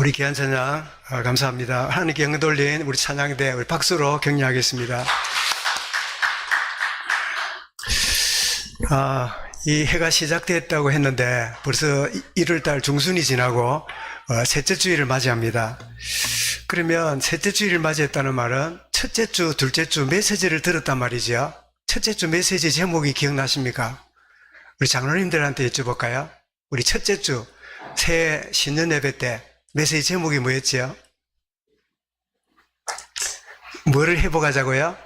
우리 귀한 찬양 감사합니다. 하나님께 영광 돌린 우리 찬양대 우리 박수로 격려하겠습니다. 이 해가 시작됐다고 했는데 벌써 1월달 중순이 지나고 셋째 주일을 맞이합니다. 그러면 셋째 주일을 맞이했다는 말은 첫째 주, 둘째 주 메시지를 들었단 말이죠. 첫째 주 메시지 제목이 기억나십니까? 우리 장로님들한테 여쭤볼까요? 우리 첫째 주 새해 신년 예배 때 메시지 제목이 뭐였지요? 뭐를 회복하자고요?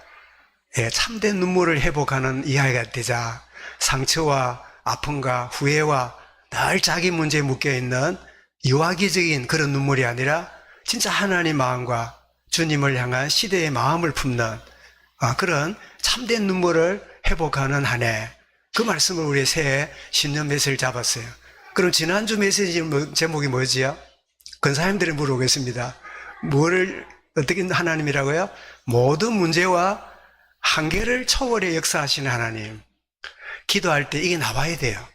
예, 참된 눈물을 회복하는 이야기가 되자. 상처와 아픔과 후회와 늘 자기 문제에 묶여있는 유아기적인 그런 눈물이 아니라 진짜 하나님 마음과 주님을 향한 시대의 마음을 품는 그런 참된 눈물을 회복하는 한 해. 그 말씀을 우리 새해 신년 메시지를 잡았어요. 그럼 지난주 메시지 제목이 뭐지요? 권사님들이 물어보겠습니다. 뭐를 어떻게 하나님이라고요? 모든 문제와 한계를 초월해 역사하시는 하나님. 기도할 때 이게 나와야 돼요.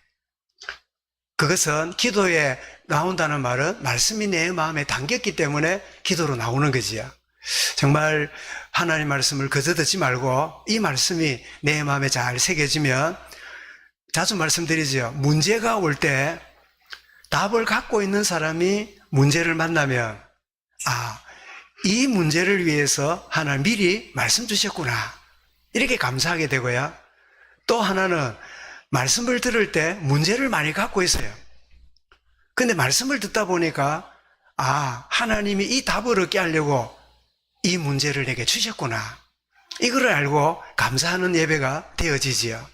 그것은 기도에 나온다는 말은 말씀이 내 마음에 담겼기 때문에 기도로 나오는 거지요. 정말 하나님 말씀을 그저 듣지 말고 이 말씀이 내 마음에 잘 새겨지면, 자주 말씀드리죠. 문제가 올 때 답을 갖고 있는 사람이 문제를 만나면 이 문제를 위해서 하나님 미리 말씀 주셨구나, 이렇게 감사하게 되고요. 또 하나는 말씀을 들을 때 문제를 많이 갖고 있어요. 근데 말씀을 듣다 보니까 하나님이 이 답을 얻게 하려고 이 문제를 내게 주셨구나, 이거를 알고 감사하는 예배가 되어지지요.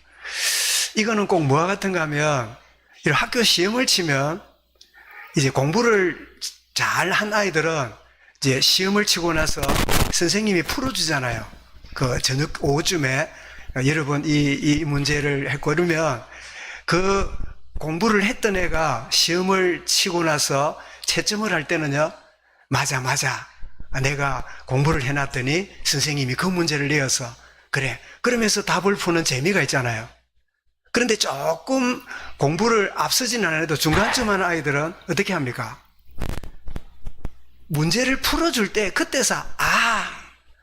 이거는 꼭 뭐와 같은가 하면, 이런 학교 시험을 치면 이제 공부를 잘 한 아이들은 이제 시험을 치고 나서 선생님이 풀어주잖아요. 그 저녁 오후쯤에 여러분 이 문제를 했고, 그러면 그 공부를 했던 애가 시험을 치고 나서 채점을 할 때는요, 맞아 내가 공부를 해놨더니 선생님이 그 문제를 내어서 그래, 그러면서 답을 푸는 재미가 있잖아요. 그런데 조금 공부를 앞서지는 않아도 중간쯤 하는 아이들은 어떻게 합니까? 문제를 풀어줄 때 그때서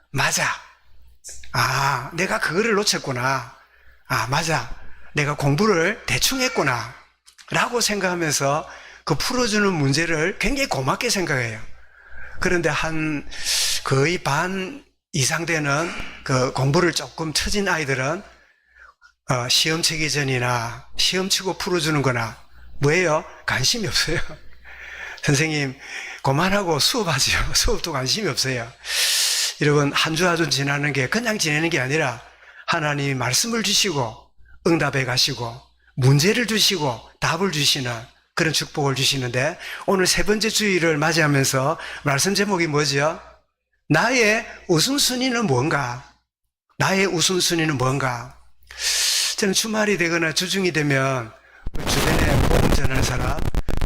맞아, 내가 그거를 놓쳤구나, 맞아, 내가 공부를 대충 했구나 라고 생각하면서 그 풀어주는 문제를 굉장히 고맙게 생각해요. 그런데 거의 반 이상 되는 그 공부를 조금 처진 아이들은 시험 치기 전이나 시험 치고 풀어주는 거나 뭐예요? 관심이 없어요. 선생님 그만하고 수업하죠. 수업도 관심이 없어요. 여러분, 한 주 한 주 지나는 게 그냥 지내는 게 아니라 하나님이 말씀을 주시고 응답해 가시고 문제를 주시고 답을 주시는 그런 축복을 주시는데, 오늘 세 번째 주일을 맞이하면서 말씀 제목이 뭐죠? 나의 우선순위는 뭔가? 나의 우선순위는 뭔가? 저는 주말이 되거나 주중이 되면 주변에 복음 전하는 사람,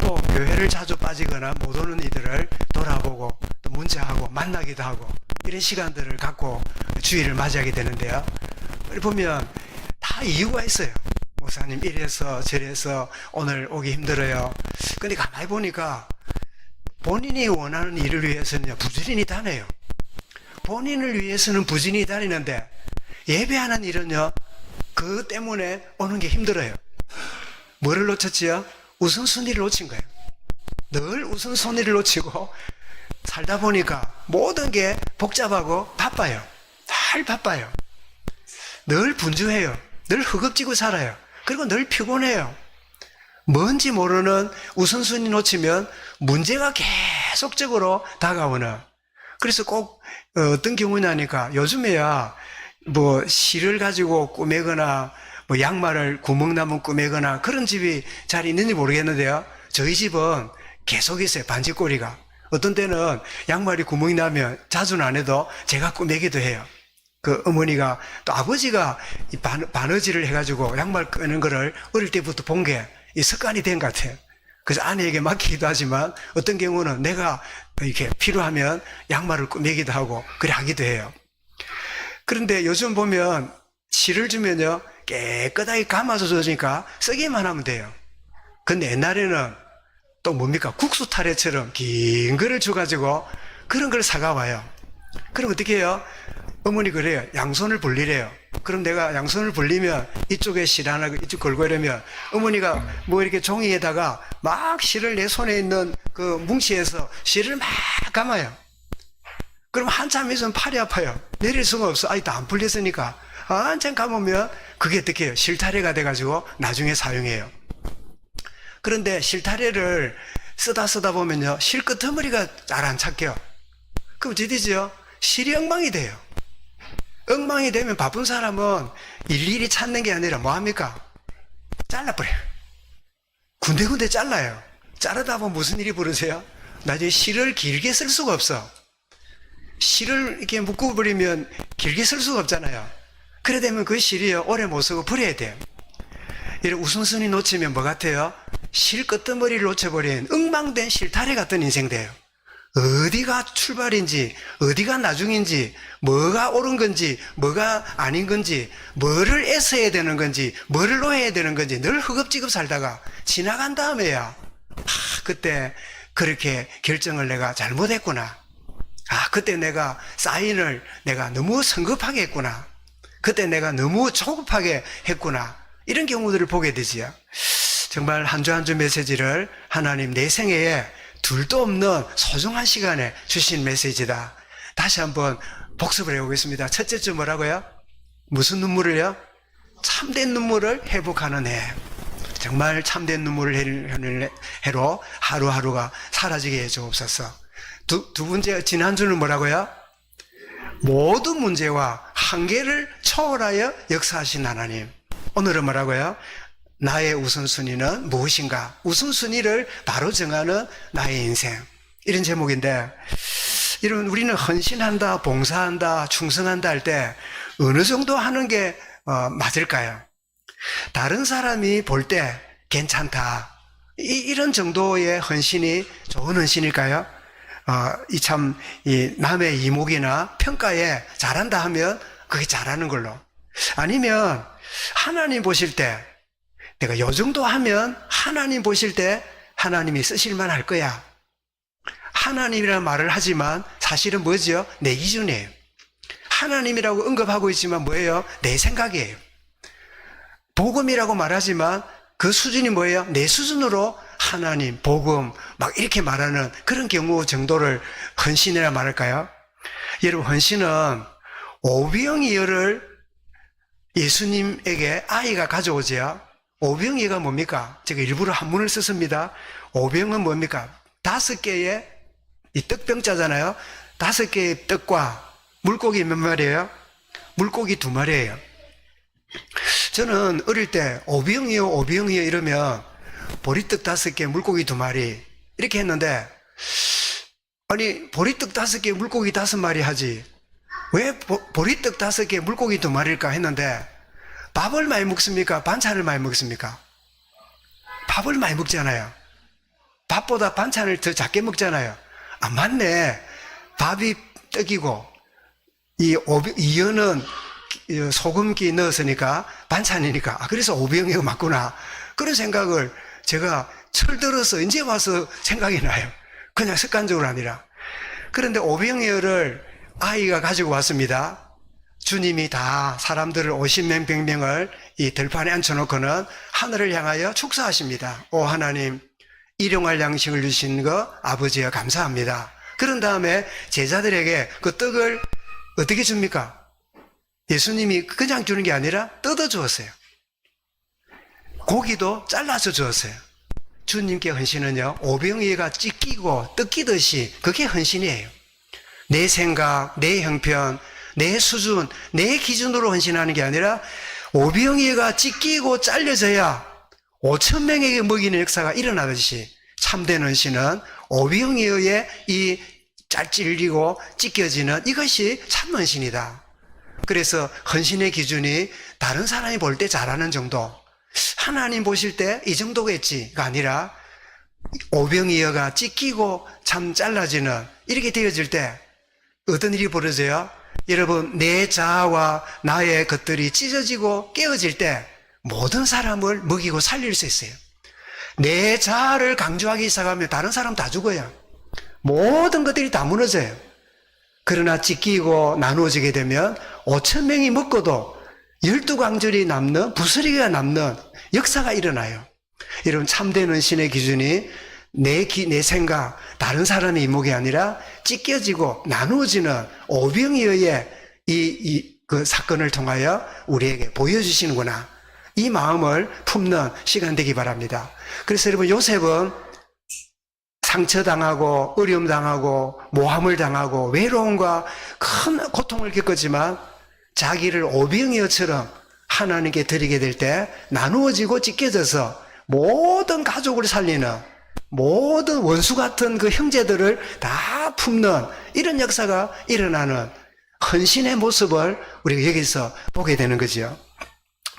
또 교회를 자주 빠지거나 못 오는 이들을 돌아보고 또 문자하고 만나기도 하고 이런 시간들을 갖고 주일을 맞이하게 되는데요. 보면 다 이유가 있어요. 목사님 이래서 저래서 오늘 오기 힘들어요. 근데 가만히 보니까 본인이 원하는 일을 위해서는 부지런히 다녀요. 본인을 위해서는 부지런히 다니는데 예배하는 일은요, 그 때문에 오는 게 힘들어요. 뭐를 놓쳤지요? 우선순위를 놓친 거예요. 늘 우선순위를 놓치고 살다 보니까 모든 게 복잡하고 바빠요. 늘 바빠요. 늘 분주해요. 늘 허겁지겁 살아요. 그리고 늘 피곤해요. 뭔지 모르는 우선순위 놓치면 문제가 계속적으로 다가오는. 그래서 꼭 어떤 경우냐니까, 요즘에야 뭐 실을 가지고 꾸매거나 뭐 양말을 구멍 나면 꾸매거나 그런 집이 잘 있는지 모르겠는데요, 저희 집은 계속 있어요. 반지꼬리가. 어떤 때는 양말이 구멍이 나면 자주는 안 해도 제가 꾸매기도 해요. 그 어머니가, 또 아버지가 바느질을 해가지고 양말 끄는 거를 어릴 때부터 본 게 이 습관이 된 것 같아요. 그래서 아내에게 맡기기도 하지만 어떤 경우는 내가 이렇게 필요하면 양말을 꾸매기도 하고 그래 하기도 해요. 그런데 요즘 보면 실을 주면요, 깨끗하게 감아서 주니까 쓰기만 하면 돼요. 근데 옛날에는 또 뭡니까? 국수 타래처럼 긴 거를 줘가지고 그런 걸 사가와요. 그럼 어떻게 해요? 어머니 그래요. 양손을 벌리래요. 그럼 내가 양손을 벌리면 이쪽에 실 하나 이쪽 걸고 이러면 어머니가 뭐 이렇게 종이에다가 막 실을 내 손에 있는 그 뭉치에서 실을 막 감아요. 그럼 한참 있으면 팔이 아파요. 내릴 수가 없어. 아이, 다 안 풀렸으니까. 한참 감으면 그게 어떻게 해요? 실타래가 돼가지고 나중에 사용해요. 그런데 실타래를 쓰다 보면요. 실 끄트머리가 잘 안 찾겨요. 그럼 어디지요? 실이 엉망이 돼요. 엉망이 되면 바쁜 사람은 일일이 찾는 게 아니라 뭐합니까? 잘라버려요. 군데군데 잘라요. 자르다 보면 무슨 일이 벌어져요? 나중에 실을 길게 쓸 수가 없어. 실을 이렇게 묶어버리면 길게 쓸 수가 없잖아요. 그래 되면 그 실이요, 오래 못 쓰고 버려야 돼요. 이런 우선순위 놓치면 뭐 같아요? 실 끄트머리를 놓쳐버린 엉망된 실타래 같은 인생 돼요. 어디가 출발인지, 어디가 나중인지, 뭐가 옳은 건지, 뭐가 아닌 건지, 뭐를 애써야 되는 건지, 뭐를 놓아야 되는 건지 늘 허겁지겁 살다가 지나간 다음에야 그때 그렇게 결정을 내가 잘못했구나. 그때 내가 사인을 내가 너무 성급하게 했구나. 그때 내가 너무 조급하게 했구나. 이런 경우들을 보게 되지요. 정말 한 주 한 주 메시지를 하나님 내 생애에 둘도 없는 소중한 시간에 주신 메시지다. 다시 한번 복습을 해보겠습니다. 첫째 주 뭐라고요? 무슨 눈물을요? 참된 눈물을 회복하는 해. 정말 참된 눈물을 해로 하루하루가 사라지게 해주옵소서. 두 번째, 지난주는 뭐라고요? 모든 문제와 한계를 초월하여 역사하신 하나님. 오늘은 뭐라고요? 나의 우선순위는 무엇인가? 우선순위를 바로 정하는 나의 인생. 이런 제목인데, 이런 우리는 헌신한다, 봉사한다, 충성한다 할 때 어느 정도 하는 게 맞을까요? 다른 사람이 볼 때 괜찮다. 이런 정도의 헌신이 좋은 헌신일까요? 이 남의 이목이나 평가에 잘한다 하면 그게 잘하는 걸로. 아니면 하나님 보실 때 내가 요 정도 하면 하나님 보실 때 하나님이 쓰실만 할 거야. 하나님이라는 말을 하지만 사실은 뭐죠? 내 기준이에요. 하나님이라고 언급하고 있지만 뭐예요? 내 생각이에요. 복음이라고 말하지만 그 수준이 뭐예요? 내 수준으로 하나님, 복음 막 이렇게 말하는 그런 경우 정도를 헌신이라 말할까요? 여러분, 헌신은 오병이어를 예수님에게 아이가 가져오지요. 오병이어가 뭡니까? 제가 일부러 한문을 썼습니다. 오병은 뭡니까? 5개의 이 떡병자잖아요. 5개의 떡과 물고기 몇 마리예요? 물고기 2마리예요. 저는 어릴 때 오병이어 이러면 보리떡 5개, 물고기 2마리 이렇게 했는데, 아니 보리떡 5개, 물고기 5마리 하지 왜 보리떡 5개, 물고기 2마리일까 했는데, 밥을 많이 먹습니까? 반찬을 많이 먹습니까? 밥을 많이 먹잖아요. 밥보다 반찬을 더 작게 먹잖아요. 맞네. 밥이 떡이고 이어는 소금기 넣었으니까 반찬이니까 그래서 오병이어 맞구나. 그런 생각을 제가 철들어서 이제 와서 생각이 나요. 그냥 습관적으로 아니라. 그런데 오병이어를 아이가 가지고 왔습니다. 주님이 다 사람들을 50명 100명을 이 들판에 앉혀놓고는 하늘을 향하여 축사하십니다. 오 하나님, 일용할 양식을 주신 거 아버지여 감사합니다. 그런 다음에 제자들에게 그 떡을 어떻게 줍니까? 예수님이 그냥 주는 게 아니라 뜯어 주었어요. 고기도 잘라서 주었어요. 주님께 헌신은요, 오병이어가 찢기고 뜯기듯이 그게 헌신이에요. 내 생각, 내 형편, 내 수준, 내 기준으로 헌신하는 게 아니라 오병이어가 찢기고 잘려져야 5,000명에게 먹이는 역사가 일어나듯이 참된 헌신은 오병이어의 이 찔리고 찢겨지는 이것이 참 헌신이다. 그래서 헌신의 기준이 다른 사람이 볼 때 잘하는 정도, 하나님 보실 때 이 정도겠지가 아니라 오병이어가 찢기고 참 잘라지는 이렇게 되어질 때 어떤 일이 벌어져요? 여러분, 내 자아와 나의 것들이 찢어지고 깨어질 때 모든 사람을 먹이고 살릴 수 있어요. 내 자아를 강조하기 시작하면 다른 사람 다 죽어요. 모든 것들이 다 무너져요. 그러나 찢기고 나누어지게 되면 5천 명이 먹고도 12광절이 남는, 부스러기가 남는 역사가 일어나요. 여러분, 참되는 신의 기준이 내 생각, 다른 사람의 이목이 아니라 찢겨지고 나누어지는 오병이에 의해 그 사건을 통하여 우리에게 보여주시는구나. 이 마음을 품는 시간 되기 바랍니다. 그래서 여러분, 요셉은 상처당하고 어려움당하고 모함을 당하고 외로움과 큰 고통을 겪었지만 자기를 오병이어처럼 하나님께 드리게 될 때 나누어지고 찢겨져서 모든 가족을 살리는, 모든 원수 같은 그 형제들을 다 품는 이런 역사가 일어나는 헌신의 모습을 우리가 여기서 보게 되는 거죠.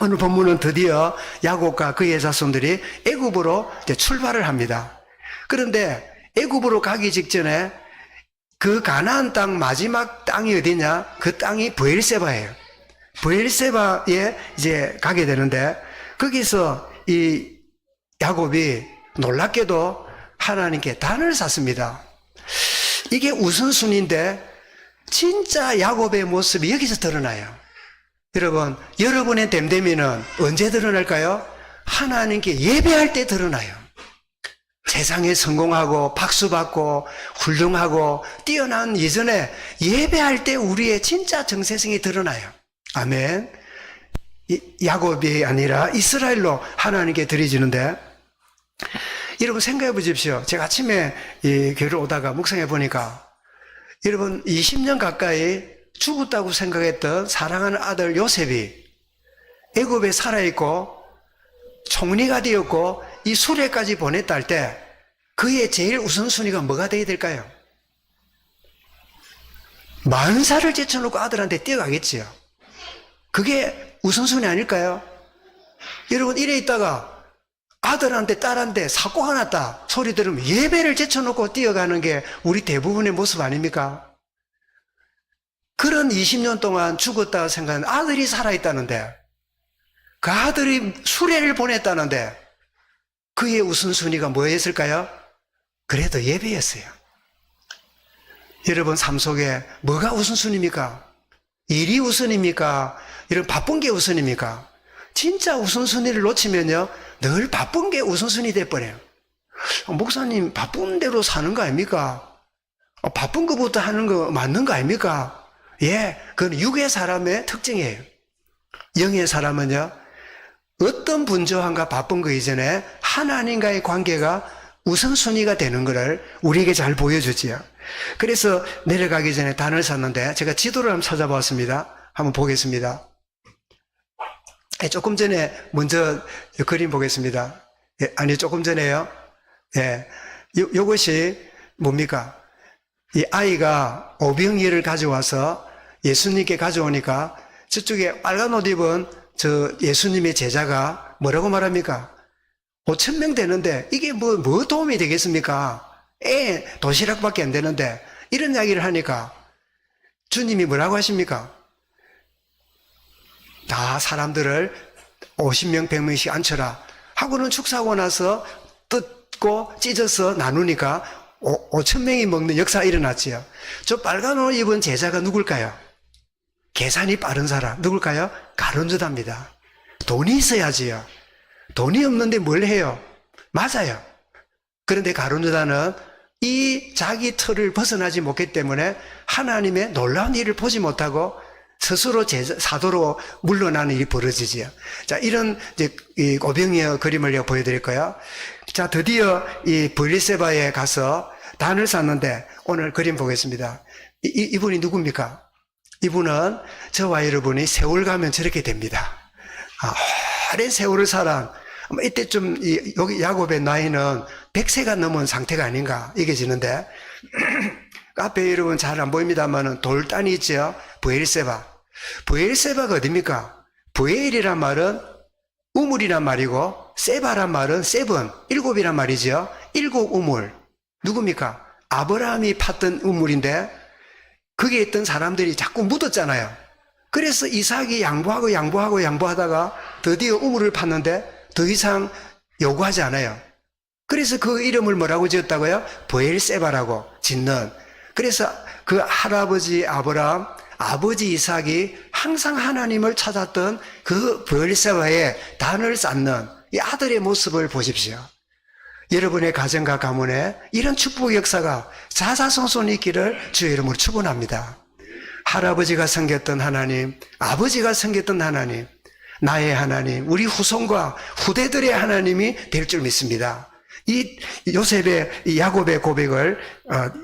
오늘 본문은 드디어 야곱과 그의 자손들이 애굽으로 출발을 합니다. 그런데 애굽으로 가기 직전에 그 가나안 땅 마지막 땅이 어디냐? 그 땅이 브엘세바예요. 브엘세바에 이제 가게 되는데 거기서 이 야곱이 놀랍게도 하나님께 단을 샀습니다. 이게 우선순위인데 진짜 야곱의 모습이 여기서 드러나요. 여러분, 여러분의 됨됨이는 언제 드러날까요? 하나님께 예배할 때 드러나요. 세상에 성공하고 박수받고 훌륭하고 뛰어난 이전에 예배할 때 우리의 진짜 정체성이 드러나요. 아멘. 야곱이 아니라 이스라엘로 하나님께 드려지는데, 여러분 생각해 보십시오. 제가 아침에 이 교회를 오다가 묵상해 보니까 여러분 20년 가까이 죽었다고 생각했던 사랑하는 아들 요셉이 애굽에 살아있고 총리가 되었고 이 수레까지 보냈다 할 때 그의 제일 우선순위가 뭐가 되어야 될까요? 만사를 제쳐놓고 아들한테 뛰어가겠지요. 그게 우선순위 아닐까요? 여러분, 이래 있다가 아들한테 딸한테 사고가 났다 소리 들으면 예배를 제쳐놓고 뛰어가는 게 우리 대부분의 모습 아닙니까? 그런 20년 동안 죽었다고 생각하는 아들이 살아있다는데, 그 아들이 수레를 보냈다는데 그의 우선순위가 뭐였을까요? 그래도 예배였어요. 여러분 삶 속에 뭐가 우선순위입니까? 일이 우선입니까? 이런 바쁜 게 우선입니까? 진짜 우선순위를 놓치면요 늘 바쁜 게 우선순위 돼버려요. 목사님 바쁜 대로 사는 거 아닙니까? 바쁜 것부터 하는 거 맞는 거 아닙니까? 예, 그건 육의 사람의 특징이에요. 영의 사람은요 어떤 분주함과 바쁜 거 이전에 하나님과의 관계가 우선순위가 되는 것을 우리에게 잘 보여주지요. 그래서 내려가기 전에 단을 샀는데 제가 지도를 한번 찾아봤습니다. 한번 보겠습니다. 조금 전에 먼저 그림 보겠습니다. 예, 아니 조금 전에요. 예, 요것이 뭡니까? 이 아이가 오병이어를 가져와서 예수님께 가져오니까 저쪽에 빨간 옷 입은 저 예수님의 제자가 뭐라고 말합니까? 5천 명 되는데 이게 뭐 도움이 되겠습니까? 도시락밖에 안 되는데 이런 이야기를 하니까 주님이 뭐라고 하십니까? 다 사람들을 50명 100명씩 앉혀라 하고는 축사하고 나서 뜯고 찢어서 나누니까 5천 명이 먹는 역사가 일어났지요. 저 빨간 옷 입은 제자가 누굴까요? 계산이 빠른 사람 누굴까요? 가룟유다입니다. 돈이 있어야지요. 돈이 없는데 뭘 해요? 맞아요. 그런데 가룟유다는 이 자기 틀을 벗어나지 못했기 때문에 하나님의 놀라운 일을 보지 못하고 스스로 사도로 물러나는 일이 벌어지지요. 자, 이런 이제 이 오병이어 그림을 제가 보여드릴까요? 자, 드디어 이 브엘세바에 가서 단을 샀는데 오늘 그림 보겠습니다. 이분이 누굽니까? 이분은 저와 여러분이 세월 가면 저렇게 됩니다. 오랜 세월을 살아 이때쯤 여기 야곱의 나이는 100세가 넘은 상태가 아닌가 여겨지는데 앞에 여러분 잘 안 보입니다만은 돌단이 있죠. 브엘세바. 브엘세바가 어딥니까? 브엘이란 말은 우물이란 말이고 세바란 말은 세븐, 일곱이란 말이죠. 일곱 우물. 누굽니까? 아브라함이 팠던 우물인데 거기에 있던 사람들이 자꾸 묻었잖아요. 그래서 이삭이 양보하다가 드디어 우물을 팠는데 더 이상 요구하지 않아요. 그래서 그 이름을 뭐라고 지었다고요? 브엘세바라고 짓는. 그래서 그 할아버지 아브라함, 아버지 이삭이 항상 하나님을 찾았던 그 브엘세바에 단을 쌓는 이 아들의 모습을 보십시오. 여러분의 가정과 가문에 이런 축복 역사가 자자손손 있기를 주의 이름으로 축원합니다. 할아버지가 섬겼던 하나님, 아버지가 섬겼던 하나님, 나의 하나님, 우리 후손과 후대들의 하나님이 될 줄 믿습니다. 이 요셉의, 이 야곱의 고백을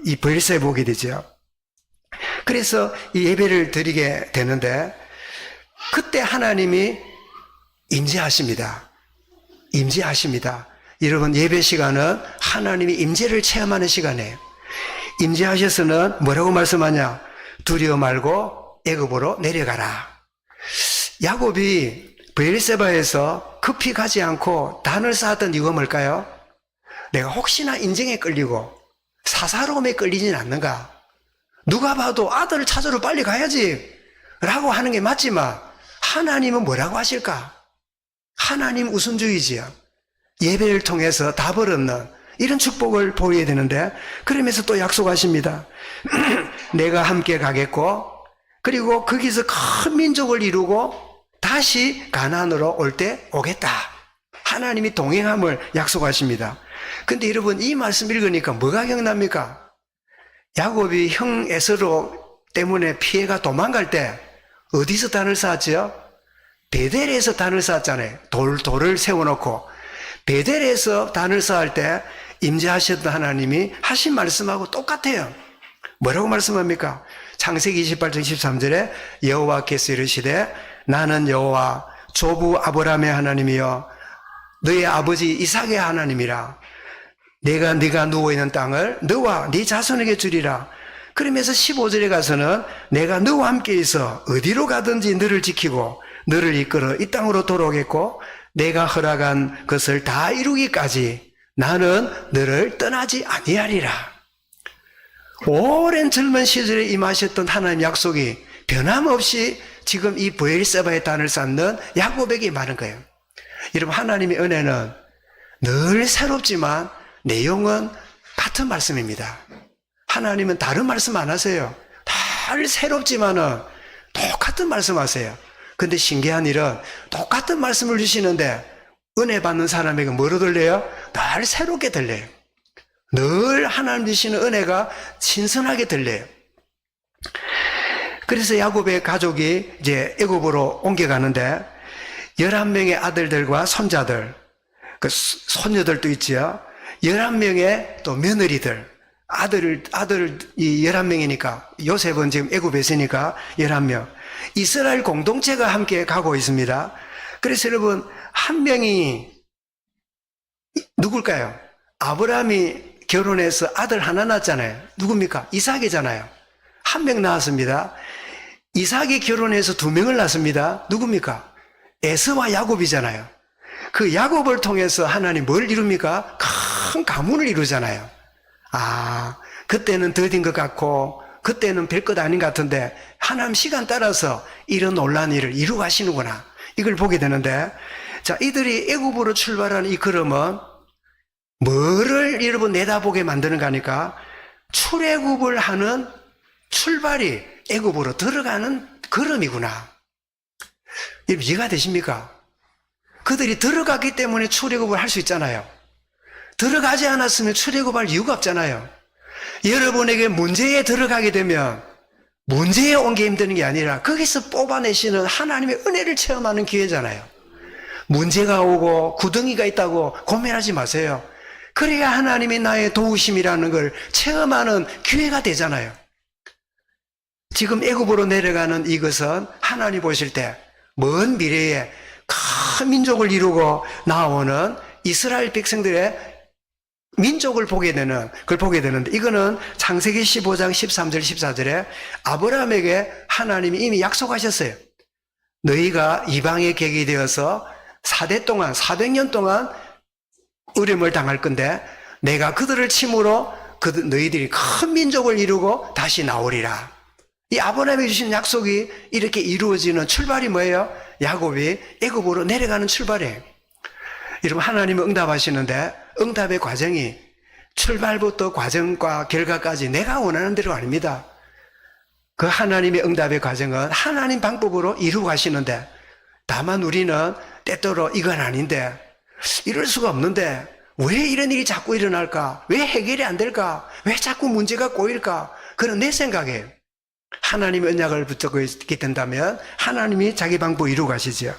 이 브엘세바에 보게 되죠. 그래서 이 예배를 드리게 되는데 그때 하나님이 임재하십니다. 임재하십니다. 여러분, 예배 시간은 하나님이 임재를 체험하는 시간이에요. 임재하셔서는 뭐라고 말씀하냐? 두려워 말고 애굽으로 내려가라. 야곱이 브엘세바에서 급히 가지 않고 단을 쌓았던 이유가 뭘까요? 내가 혹시나 인정에 끌리고 사사로움에 끌리진 않는가? 누가 봐도 아들을 찾으러 빨리 가야지 라고 하는 게 맞지만 하나님은 뭐라고 하실까? 하나님 우선주의지요. 예배를 통해서 답을 얻는 이런 축복을 보여야 되는데 그러면서 또 약속하십니다. 내가 함께 가겠고 그리고 거기서 큰 민족을 이루고 다시 가나안으로 올 때 오겠다. 하나님이 동행함을 약속하십니다. 근데 여러분, 이 말씀 읽으니까 뭐가 기억납니까? 야곱이 형 에서로 때문에 피해가 도망갈 때 어디서 단을 쌓았죠? 베델에서 단을 쌓았잖아요. 돌을 세워놓고 베델에서 단을 쌓을 때 임재하셨던 하나님이 하신 말씀하고 똑같아요. 뭐라고 말씀합니까? 창세기 28장 13절에 여호와께서 이르시되 나는 여호와 조부 아브라함의 하나님이여 너의 아버지 이삭의 하나님이라. 내가 네가 누워있는 땅을 너와 네 자손에게 주리라. 그러면서 15절에 가서는 내가 너와 함께 있어 어디로 가든지 너를 지키고 너를 이끌어 이 땅으로 돌아오겠고 내가 허락한 것을 다 이루기까지 나는 너를 떠나지 아니하리라. 오랜 젊은 시절에 임하셨던 하나님 약속이 변함없이 지금 이 브엘세바의 단을 쌓는 야곱에게 말한 거예요. 여러분, 하나님의 은혜는 늘 새롭지만 내용은 같은 말씀입니다. 하나님은 다른 말씀 안 하세요. 늘 새롭지만은 똑같은 말씀 하세요. 근데 신기한 일은 똑같은 말씀을 주시는데 은혜 받는 사람에게 뭐로 들려요? 늘 새롭게 들려요. 늘 하나님 주시는 은혜가 신선하게 들려요. 그래서 야곱의 가족이 이제 애굽으로 옮겨가는데 11명의 아들들과 손자들, 그 손녀들도 있지요. 11명의 또 며느리들, 아들을 이 11명이니까 요셉은 지금 애굽에 있으니까 11명. 이스라엘 공동체가 함께 가고 있습니다. 그래서 여러분, 한 명이 누굴까요? 아브라함이 결혼해서 아들 하나 낳았잖아요. 누굽니까? 이삭이잖아요. 한 명 낳았습니다. 이삭이 결혼해서 2명을 낳습니다. 누굽니까? 에서와 야곱이잖아요. 그 야곱을 통해서 하나님 뭘 이룹니까? 큰 가문을 이루잖아요. 아, 그때는 더딘 것 같고 그때는 별것 아닌 것 같은데 하나님 시간 따라서 이런 놀라운 일을 이루어 가시는구나. 이걸 보게 되는데, 자, 이들이 애굽으로 출발하는 이 걸음은 뭐를 여러분 내다보게 만드는가 하니까 출애굽을 하는 출발이 애굽으로 들어가는 걸음이구나. 여러분 이해가 되십니까? 그들이 들어갔기 때문에 출애굽을 할 수 있잖아요. 들어가지 않았으면 출애굽할 이유가 없잖아요. 여러분에게 문제에 들어가게 되면 문제에 온 게 힘드는 게 아니라 거기서 뽑아내시는 하나님의 은혜를 체험하는 기회잖아요. 문제가 오고 구덩이가 있다고 고민하지 마세요. 그래야 하나님이 나의 도우심이라는 걸 체험하는 기회가 되잖아요. 지금 애굽으로 내려가는 이것은 하나님 보실 때 먼 미래에 큰 민족을 이루고 나오는 이스라엘 백성들의 민족을 보게 되는, 그걸 보게 되는데, 이거는 창세기 15장 13절 14절에 아브라함에게 하나님이 이미 약속하셨어요. 너희가 이방의 객이 되어서 4대 동안, 400년 동안 어려움을 당할 건데 내가 그들을 침으로 너희들이 큰 민족을 이루고 다시 나오리라. 이 아브라함이 주신 약속이 이렇게 이루어지는 출발이 뭐예요? 야곱이 애굽으로 내려가는 출발이에요. 여러분, 하나님은 응답하시는데 응답의 과정이 출발부터 과정과 결과까지 내가 원하는 대로 아닙니다. 그 하나님의 응답의 과정은 하나님 방법으로 이루고 가시는데, 다만 우리는 때때로 이건 아닌데, 이럴 수가 없는데 왜 이런 일이 자꾸 일어날까? 왜 해결이 안 될까? 왜 자꾸 문제가 꼬일까? 그런 내 생각이에요. 하나님의 언약을 붙잡고 있게 된다면 하나님이 자기 방법 이루고 가시죠.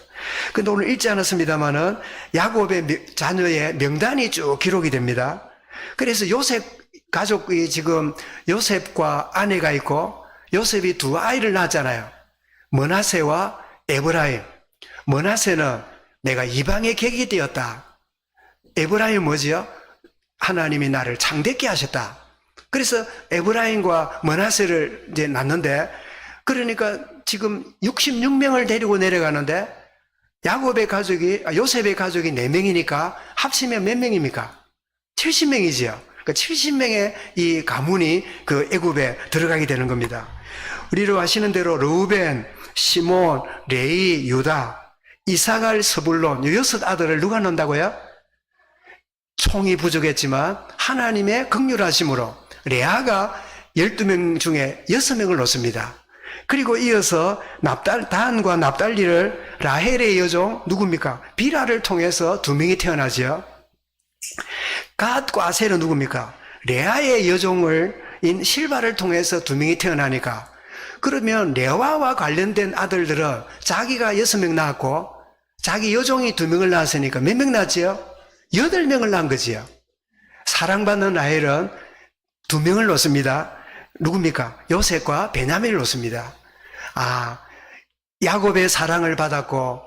근데 오늘 읽지 않았습니다만은 야곱의 자녀의 명단이 쭉 기록이 됩니다. 그래서 요셉 가족이 지금 요셉과 아내가 있고, 요셉이 두 아이를 낳았잖아요. 므낫세와 에브라임. 므낫세는 내가 이방의 객이 되었다. 에브라임 뭐지요? 하나님이 나를 창대케 하셨다. 그래서 에브라임과 므낫세를 이제 낳는데, 그러니까 지금 66명을 데리고 내려가는데, 요셉의 가족이 4명이니까 합치면 몇 명입니까? 70명이지요. 그러니까 70명의 이 가문이 그 애굽에 들어가게 되는 겁니다. 우리로 아시는 대로 르우벤, 시몬, 레위, 유다, 이사갈, 스불론, 이 6 아들을 누가 넣는다고요? 총이 부족했지만 하나님의 긍휼하심으로 레아가 12명 중에 6명을 넣습니다. 그리고 이어서 단과 납달리를 라헬의 여종 누굽니까? 비라를 통해서 2명이 태어나죠. 갓과 아셀은 누굽니까? 레아의 여종인 실바를 통해서 2명이 태어나니까, 그러면 레아와 관련된 아들들은 자기가 6명 낳았고 자기 여종이 2명을 낳았으니까 몇 명 낳았지요? 8명을 낳은 거지요. 사랑받는 라헬은 2명을 놓습니다. 누굽니까? 요셉과 베냐민을 놓습니다. 야곱의 사랑을 받았고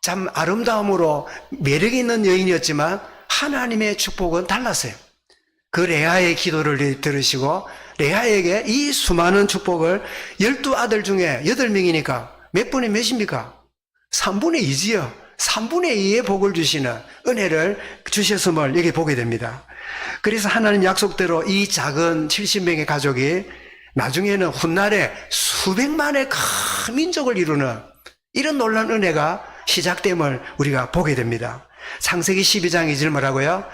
참 아름다움으로 매력 있는 여인이었지만 하나님의 축복은 달랐어요. 그 레아의 기도를 들으시고 레아에게 이 수많은 축복을 12아들 중에 8명이니까 몇 분의 몇입니까? 3분의 2지요. 3분의 2의 복을 주시는 은혜를 주셨음을 여기 보게 됩니다. 그래서 하나님 약속대로 이 작은 70명의 가족이 나중에는 훗날에 수백만의 큰 민족을 이루는 이런 놀라운 은혜가 시작됨을 우리가 보게 됩니다. 창세기 12장 2절 뭐라고요?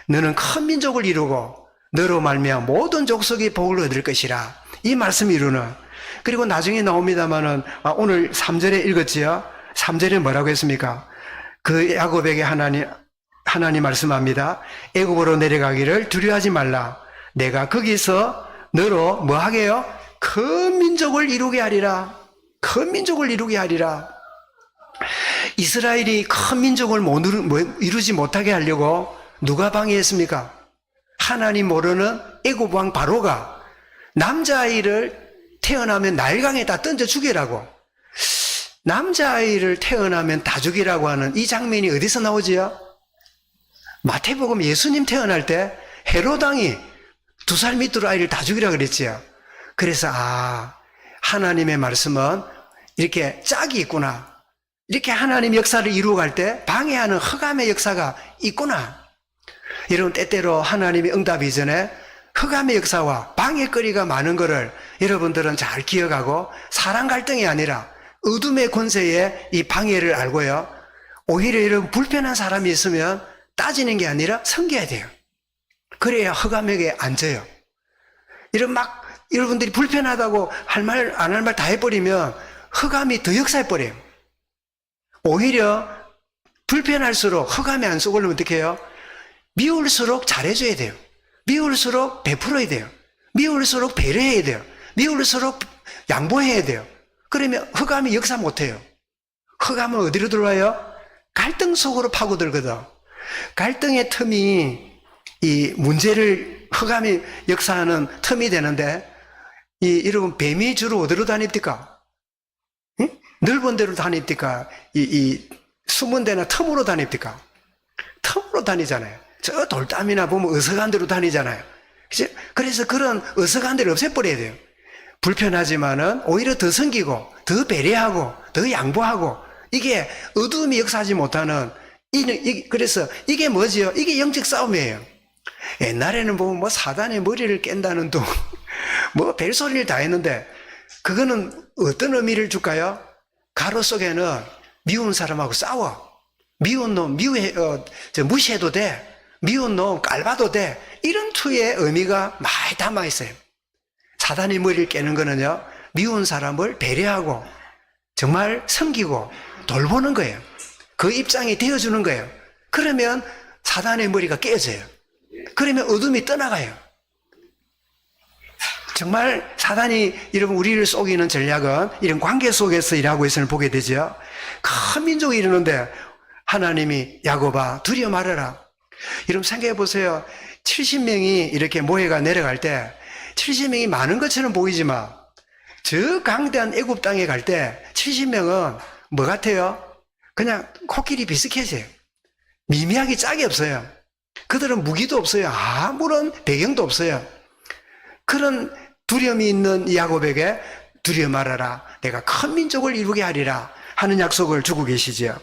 너는 큰 민족을 이루고 너로 말미암아 모든 족속이 복을 얻을 것이라. 이 말씀을 이루는. 그리고 나중에 나옵니다만은 오늘 3절에 읽었지요. 3절에 뭐라고 했습니까? 그 야곱에게 하나님 말씀합니다. 애굽으로 내려가기를 두려워하지 말라. 내가 거기서 너로 뭐 하게요? 큰 민족을 이루게 하리라. 큰 민족을 이루게 하리라. 이스라엘이 큰 민족을 이루지 못하게 하려고 누가 방해했습니까? 하나님 모르는 애굽 왕 바로가 남자아이를 태어나면 나일강에다 던져 죽이라고, 남자아이를 태어나면 다 죽이라고 하는 이 장면이 어디서 나오지요? 마태복음 예수님 태어날 때 헤로당이 2살 밑으로 아이를 다 죽이라고 그랬지요. 그래서 하나님의 말씀은 이렇게 짝이 있구나. 이렇게 하나님 역사를 이루어갈 때 방해하는 흑암의 역사가 있구나. 여러분, 때때로 하나님의 응답 이전에 흑암의 역사와 방해거리가 많은 것을 여러분들은 잘 기억하고 사랑 갈등이 아니라 어둠의 권세의 이 방해를 알고요. 오히려 여러분 불편한 사람이 있으면 따지는 게 아니라 섬겨야 돼요. 그래야 흑암에게 앉아요. 여러분들이 불편하다고 할 말, 안 할 말 다 해버리면 흑암이 더 역사해버려요. 오히려 불편할수록 흑암에 안 쏘려면 어떻게 해요? 미울수록 잘해줘야 돼요. 미울수록 베풀어야 돼요. 미울수록 배려해야 돼요. 미울수록 양보해야 돼요. 그러면 흑암이 역사 못해요. 흑암은 어디로 들어와요? 갈등 속으로 파고들거든. 갈등의 틈이 이 문제를 흑암이 역사하는 틈이 되는데, 여러분, 뱀이 주로 어디로 다닙니까? 응? 넓은 데로 다닙니까? 숨은 데나 틈으로 다닙니까? 틈으로 다니잖아요. 저 돌담이나 보면 어석한 데로 다니잖아요. 그래서 그런 어석한 데를 없애버려야 돼요. 불편하지만은 오히려 더 섬기고, 더 배려하고, 더 양보하고, 이게 어둠이 역사하지 못하는, 그래서 이게 뭐지요? 이게 영적 싸움이에요. 옛날에는 보면 뭐 사단의 머리를 깬다는 둥, 뭐 벨소리를 다 했는데, 그거는 어떤 의미를 줄까요? 가로 속에는 미운 사람하고 싸워. 미운 놈, 무시해도 돼. 미운 놈 깔봐도 돼. 이런 투의 의미가 많이 담아 있어요. 사단의 머리를 깨는 거는요, 미운 사람을 배려하고 정말 섬기고 돌보는 거예요. 그 입장이 되어주는 거예요. 그러면 사단의 머리가 깨져요. 그러면 어둠이 떠나가요. 정말 사단이 여러분 우리를 속이는 전략은 이런 관계 속에서 일하고 있음을 보게 되죠. 큰 민족이 이러는데 하나님이 야곱아 두려워 말아라. 여러분 생각해 보세요. 70명이 이렇게 모해가 내려갈 때 70명이 많은 것처럼 보이지만 저 강대한 애굽 땅에 갈 때 70명은 뭐 같아요? 그냥 코끼리 비슷해져요. 미미하게 짝이 없어요. 그들은 무기도 없어요. 아무런 배경도 없어요. 그런 두려움이 있는 야곱에게 두려워 말아라. 내가 큰 민족을 이루게 하리라 하는 약속을 주고 계시죠.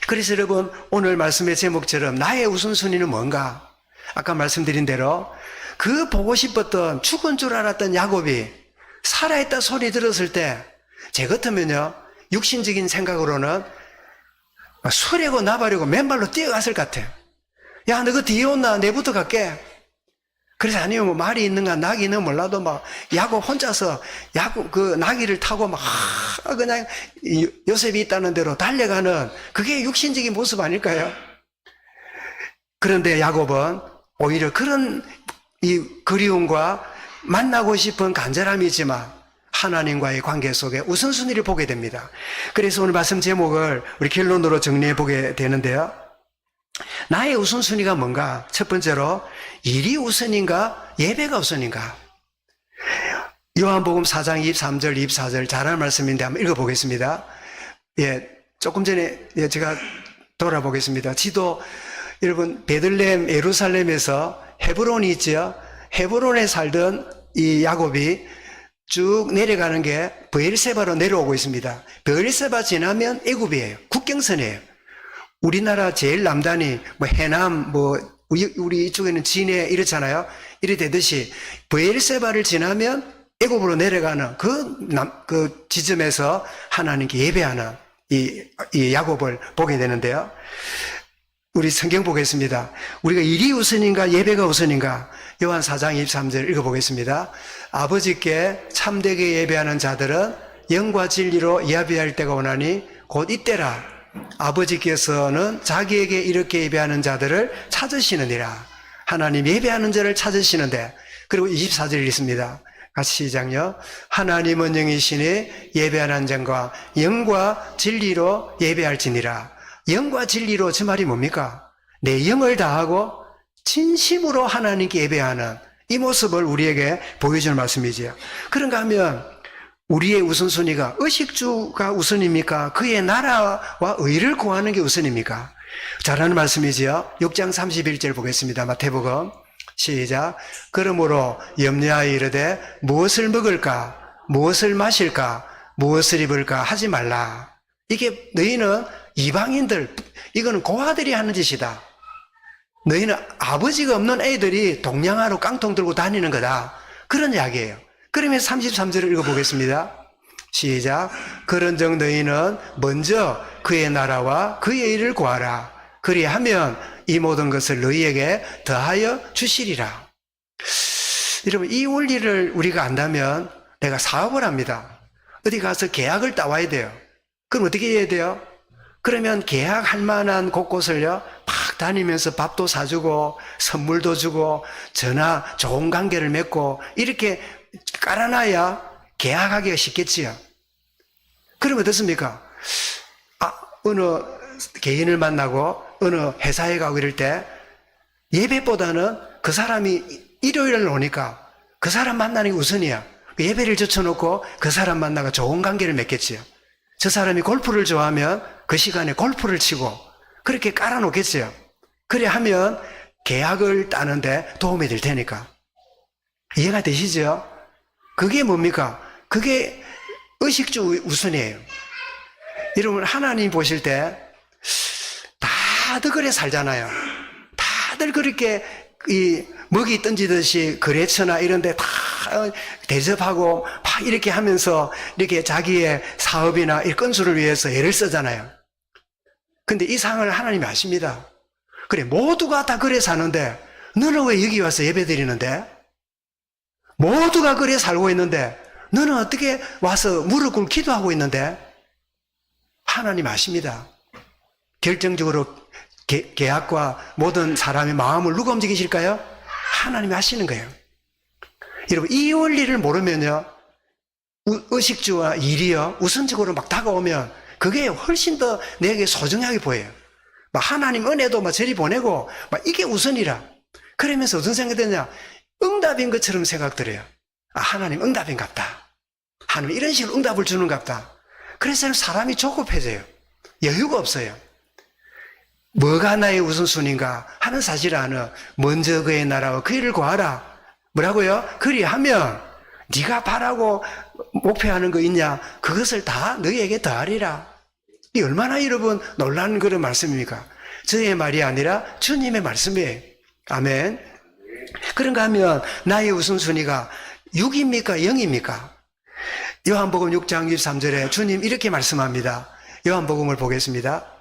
그래서 여러분 오늘 말씀의 제목처럼 나의 우선순위는 뭔가? 아까 말씀드린 대로 그 보고 싶었던 죽은 줄 알았던 야곱이 살아있다 소리 들었을 때 제 같으면요 육신적인 생각으로는 수레고 나발이고 맨발로 뛰어갔을 것 같아요. 야, 너 그 뒤에 온나? 내부터 갈게. 그래서 아니면 뭐 말이 있는가 나기는 몰라도 막 야곱 혼자서 야곱 그 나귀를 타고 막 그냥 요셉이 있다는 대로 달려가는 그게 육신적인 모습 아닐까요? 그런데 야곱은 오히려 그런 이 그리움과 만나고 싶은 간절함이지만 하나님과의 관계 속에 우선순위를 보게 됩니다. 그래서 오늘 말씀 제목을 우리 결론으로 정리해 보게 되는데요. 나의 우선순위가 뭔가? 첫 번째로 일이 우선인가? 예배가 우선인가? 요한복음 4장 23절 24절 잘하는 말씀인데 한번 읽어보겠습니다. 예, 조금 전에 제가 돌아보겠습니다. 지도 여러분 베들레헴 예루살렘에서 헤브론이 있죠. 헤브론에 살던 이 야곱이 쭉 내려가는 게 브엘세바로 내려오고 있습니다. 브엘세바 지나면 애굽이에요. 국경선이에요. 우리나라 제일 남단이 뭐 해남 뭐 우리 이쪽에는 진해 이렇잖아요. 이래 되듯이 브엘세바를 지나면 애굽으로 내려가는 그 지점에서 하나님께 예배하는 이 야곱을 보게 되는데요. 우리 성경 보겠습니다. 우리가 일이 우선인가 예배가 우선인가? 요한 4장 23절 읽어보겠습니다. 아버지께 참되게 예배하는 자들은 영과 진리로 예배할 때가 오나니 곧 이때라. 아버지께서는 자기에게 이렇게 예배하는 자들을 찾으시느니라. 하나님 예배하는 자를 찾으시는데, 그리고 24절 읽습니다. 같이 시작요. 하나님은 영이시니 예배하는 자가 영과 진리로 예배할지니라. 영과 진리로 저 말이 뭡니까? 내 영을 다하고 진심으로 하나님께 예배하는 이 모습을 우리에게 보여주는 말씀이지요. 그런가 하면 우리의 우선순위가 의식주가 우선입니까? 그의 나라와 의를 구하는 게 우선입니까? 잘하는 말씀이지요. 6장 31절 보겠습니다. 마태복음 시작. 그러므로 염려하여 이르되 무엇을 먹을까? 무엇을 마실까? 무엇을 입을까? 하지 말라. 이게 너희는 이방인들, 이거는 고아들이 하는 짓이다. 너희는 아버지가 없는 애들이 동양화로 깡통 들고 다니는 거다. 그런 이야기예요. 그러면 33절을 읽어보겠습니다. 시작. 그런즉 너희는 먼저 그의 나라와 그의 일을 구하라. 그리하면 이 모든 것을 너희에게 더하여 주시리라. 여러분, 이 원리를 우리가 안다면 내가 사업을 합니다. 어디 가서 계약을 따와야 돼요. 그럼 어떻게 해야 돼요? 그러면 계약할 만한 곳곳을요 막 다니면서 밥도 사주고 선물도 주고 전화 좋은 관계를 맺고 이렇게 깔아놔야 계약하기가 쉽겠지요. 그럼 어떻습니까? 어느 개인을 만나고 어느 회사에 가고 이럴 때 예배보다는 그 사람이 일요일을 오니까 그 사람 만나는 게 우선이야. 예배를 젖혀놓고 그 사람 만나가 좋은 관계를 맺겠지요. 저 사람이 골프를 좋아하면 그 시간에 골프를 치고 그렇게 깔아놓겠어요. 그래 하면 계약을 따는데 도움이 될 테니까. 이해가 되시죠? 그게 뭡니까? 그게 의식주 우선이에요. 여러분, 하나님 보실 때 다들 그래 살잖아요. 다들 그렇게 이 먹이 던지듯이 거래처나 이런 데 다 대접하고 막 이렇게 하면서 이렇게 자기의 사업이나 일 건수를 위해서 애를 쓰잖아요. 근데 이 상을 하나님이 아십니다. 그래, 모두가 다 그래 사는데 너는 왜 여기 와서 예배 드리는데? 모두가 그래 살고 있는데 너는 어떻게 와서 무릎 꿇고 기도하고 있는데? 하나님 아십니다. 결정적으로 계약과 모든 사람의 마음을 누가 움직이실까요? 하나님이 하시는 거예요. 여러분, 이 원리를 모르면요, 의식주와 일이요, 우선적으로 막 다가오면 그게 훨씬 더 내게 소중하게 보여요. 막 하나님 은혜도 막 저리 보내고 막 이게 우선이라. 그러면서 어떤 생각이 드냐? 응답인 것처럼 생각 들어요. 아, 하나님 응답인갑다. 하나님 이런 식으로 응답을 주는갑다. 그래서 사람이 조급해져요. 여유가 없어요. 뭐가 나의 우선순위인가 하는 사실을 아는 먼저 그의 나라와 그 일을 구하라. 뭐라고요? 그리하면 네가 바라고 목표하는 거 있냐? 그것을 다 너희에게 더하리라. 이 얼마나 여러분 놀라운 그런 말씀입니까? 저의 말이 아니라 주님의 말씀이에요. 아멘. 그런가 하면 나의 우선순위가 6입니까? 0입니까? 요한복음 6장 23절에 주님 이렇게 말씀합니다. 요한복음을 보겠습니다.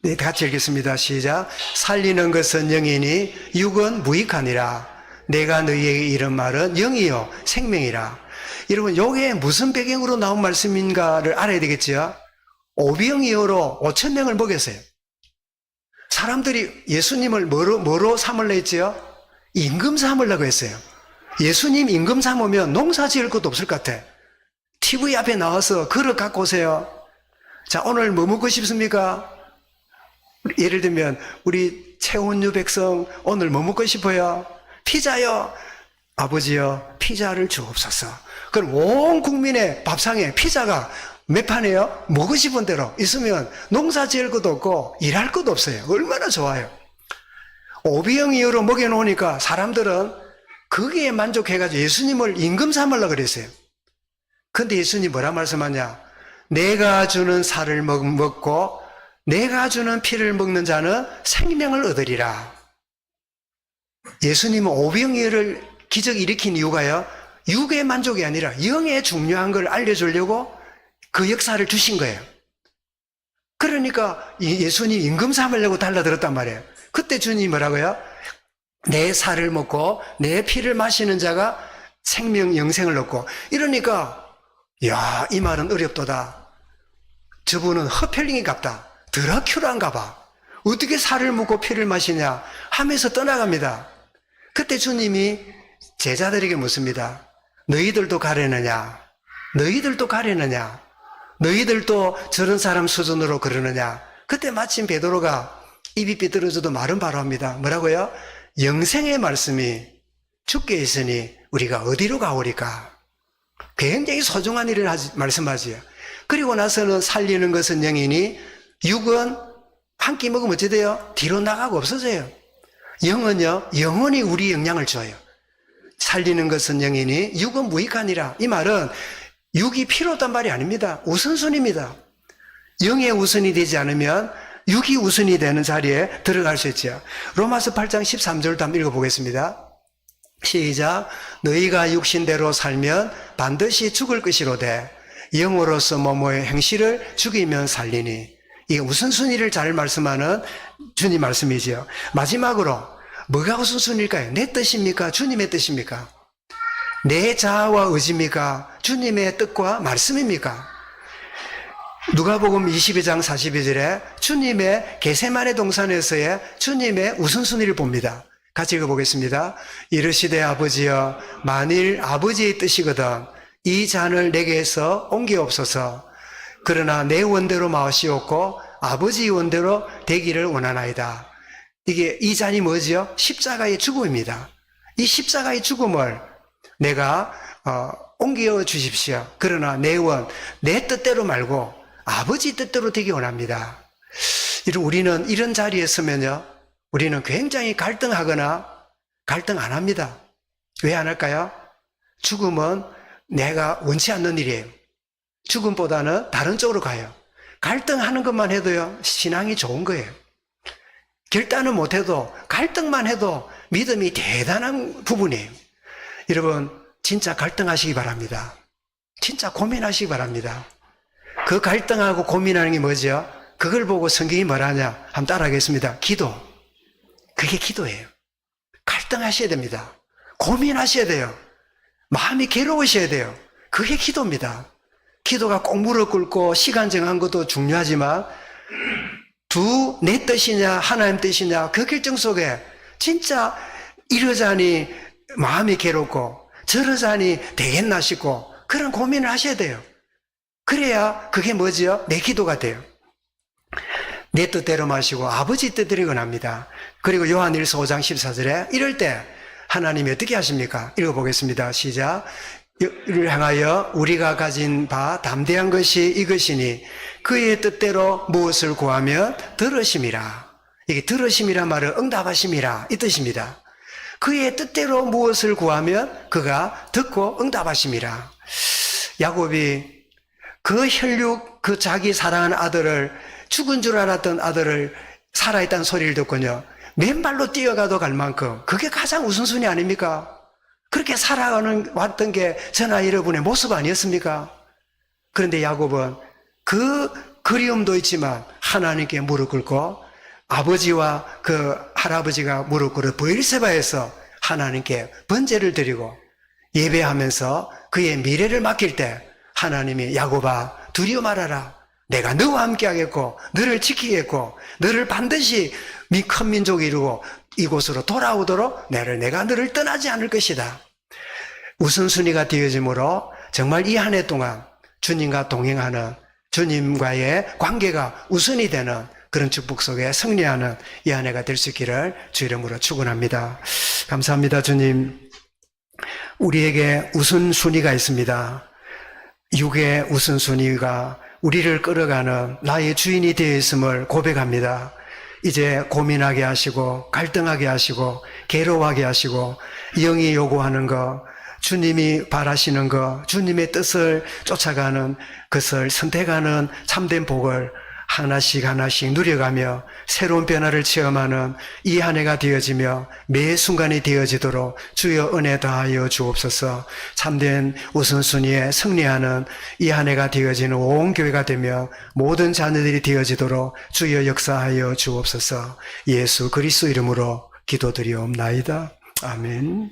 네, 같이 읽겠습니다. 시작. 살리는 것은 영이니 육은 무익하니라. 내가 너희에게 이런 말은 영이요 생명이라. 여러분, 요게 무슨 배경으로 나온 말씀인가를 알아야 되겠죠. 오병이어로 5,000명을 먹였어요. 사람들이 예수님을 뭐로 삼으려 했죠? 임금 삼으려고 했어요. 예수님 임금 삼으면 농사 지을 것도 없을 것 같아. TV 앞에 나와서 그릇 갖고 오세요. 자, 오늘 뭐 먹고 싶습니까? 예를 들면 우리 최원유 백성 오늘 뭐 먹고 싶어요? 피자요. 아버지요, 피자를 주옵소서. 그럼 온 국민의 밥상에 피자가 몇 판이에요? 먹고 싶은 대로 있으면 농사 지을 것도 없고 일할 것도 없어요. 얼마나 좋아요. 오병이어로 먹여놓으니까 사람들은 거기에 만족해가지고 예수님을 임금 삼으려고 그랬어요. 근데 예수님 뭐라 말씀하냐? 내가 주는 살을 먹고 내가 주는 피를 먹는 자는 생명을 얻으리라. 예수님은 오병이어를 기적 일으킨 이유가요, 육의 만족이 아니라 영의 중요한 걸 알려주려고 그 역사를 주신 거예요. 그러니까 예수님 임금 삼으려고 달라들었단 말이에요. 그때 주님이 뭐라고요? 내 살을 먹고 내 피를 마시는 자가 생명 영생을 얻고. 이러니까 야, 이 말은 어렵도다. 저분은 허펠링이 같다. 드라큘라인가 봐. 어떻게 살을 먹고 피를 마시냐 하면서 떠나갑니다. 그때 주님이 제자들에게 묻습니다. 너희들도 가려느냐? 너희들도 가려느냐? 너희들도 저런 사람 수준으로 그러느냐? 그때 마침 베드로가 입이 삐뚤어져도 말은 바로 합니다. 뭐라고요? 영생의 말씀이 주께 있으니 우리가 어디로 가오리까? 굉장히 소중한 일을 말씀하지요. 그리고 나서는 살리는 것은 영이니 육은 한 끼 먹으면 어찌 돼요? 뒤로 나가고 없어져요. 영은요, 영원히 우리 영향을 줘요. 살리는 것은 영이니 육은 무익하니라. 이 말은 육이 필요 없단 말이 아닙니다. 우선순위입니다. 영의 우선이 되지 않으면 육이 우선이 되는 자리에 들어갈 수 있죠. 로마서 8장 13절도 한번 읽어보겠습니다. 시작. 너희가 육신대로 살면 반드시 죽을 것이로되 영으로서 뭐뭐의 행실을 죽이면 살리니. 이게 우선순위를 잘 말씀하는 주님 말씀이지요. 마지막으로 뭐가 우선순위일까요? 내 뜻입니까? 주님의 뜻입니까? 내 자아와 의지입니까? 주님의 뜻과 말씀입니까? 누가복음 22장 42절에 주님의 겟세마네 동산에서의 주님의 우선순위를 봅니다. 같이 읽어보겠습니다. 이르시되 아버지여, 만일 아버지의 뜻이거든 이 잔을 내게서 옮기옵소서. 그러나 내 원대로 마시옵고 아버지의 원대로 되기를 원하나이다. 이게 이 잔이 뭐지요? 십자가의 죽음입니다. 이 십자가의 죽음을 내가 옮겨 주십시오. 그러나 내 뜻대로 말고 아버지 뜻대로 되기 원합니다. 우리는 이런 자리에 서면요, 우리는 굉장히 갈등하거나 갈등 안 합니다. 왜 안 할까요? 죽음은 내가 원치 않는 일이에요. 죽음보다는 다른 쪽으로 가요. 갈등하는 것만 해도요, 신앙이 좋은 거예요. 결단은 못해도 갈등만 해도 믿음이 대단한 부분이에요. 여러분, 진짜 갈등하시기 바랍니다. 진짜 고민하시기 바랍니다. 그 갈등하고 고민하는 게 뭐죠? 그걸 보고 성경이 뭐라냐? 한번 따라하겠습니다. 기도. 그게 기도예요. 갈등하셔야 됩니다. 고민하셔야 돼요. 마음이 괴로우셔야 돼요. 그게 기도입니다. 기도가 꼭 무릎 꿇고 시간 정한 것도 중요하지만 내 뜻이냐 하나님 뜻이냐 그 결정 속에 진짜 이러자니 마음이 괴롭고 저러자니 되겠나 싶고 그런 고민을 하셔야 돼요. 그래야 그게 뭐지요? 내 기도가 돼요. 내 뜻대로 마시고 아버지 뜻대로 합니다. 그리고 요한일서 5장 14절에 이럴 때 하나님이 어떻게 하십니까? 읽어보겠습니다. 시작. 이를 향하여 우리가 가진 바 담대한 것이 이것이니 그의 뜻대로 무엇을 구하면 들으심이라. 이게 들으심이라 말은 응답하심이라 이 뜻입니다. 그의 뜻대로 무엇을 구하면 그가 듣고 응답하심이라. 야곱이 그 혈육, 그 자기 사랑하는 아들을 죽은 줄 알았던 아들을 살아있다는 소리를 듣고요. 맨발로 뛰어가도 갈 만큼 그게 가장 우선순위 아닙니까? 그렇게 살아가는 왔던 게 저나 여러분의 모습 아니었습니까? 그런데 야곱은 그 그리움도 있지만 하나님께 무릎 꿇고 아버지와 그 할아버지가 무릎 꿇어 브엘세바에서 하나님께 번제를 드리고 예배하면서 그의 미래를 맡길 때 하나님이 야곱아 두려워 말아라. 내가 너와 함께 하겠고 너를 지키겠고 너를 반드시 큰 민족이 이루고 이곳으로 돌아오도록 내가 너를 떠나지 않을 것이다. 우선순위가 되어짐으로 정말 이 한 해 동안 주님과 동행하는 주님과의 관계가 우선이 되는 그런 축복 속에 승리하는 이 한 해가 될 수 있기를 주 이름으로 축원합니다. 감사합니다. 주님, 우리에게 우선순위가 있습니다. 육의 우선순위가 우리를 끌어가는 나의 주인이 되어 있음을 고백합니다. 이제 고민하게 하시고 갈등하게 하시고 괴로워하게 하시고 영이 요구하는 것, 주님이 바라시는 것, 주님의 뜻을 쫓아가는 것을 선택하는 참된 복을 하나씩 하나씩 누려가며 새로운 변화를 체험하는 이 한 해가 되어지며 매 순간이 되어지도록 주여 은혜 다하여 주옵소서. 참된 우선순위에 승리하는 이 한 해가 되어지는 온 교회가 되며 모든 자녀들이 되어지도록 주여 역사하여 주옵소서. 예수 그리스도 이름으로 기도드리옵나이다. 아멘.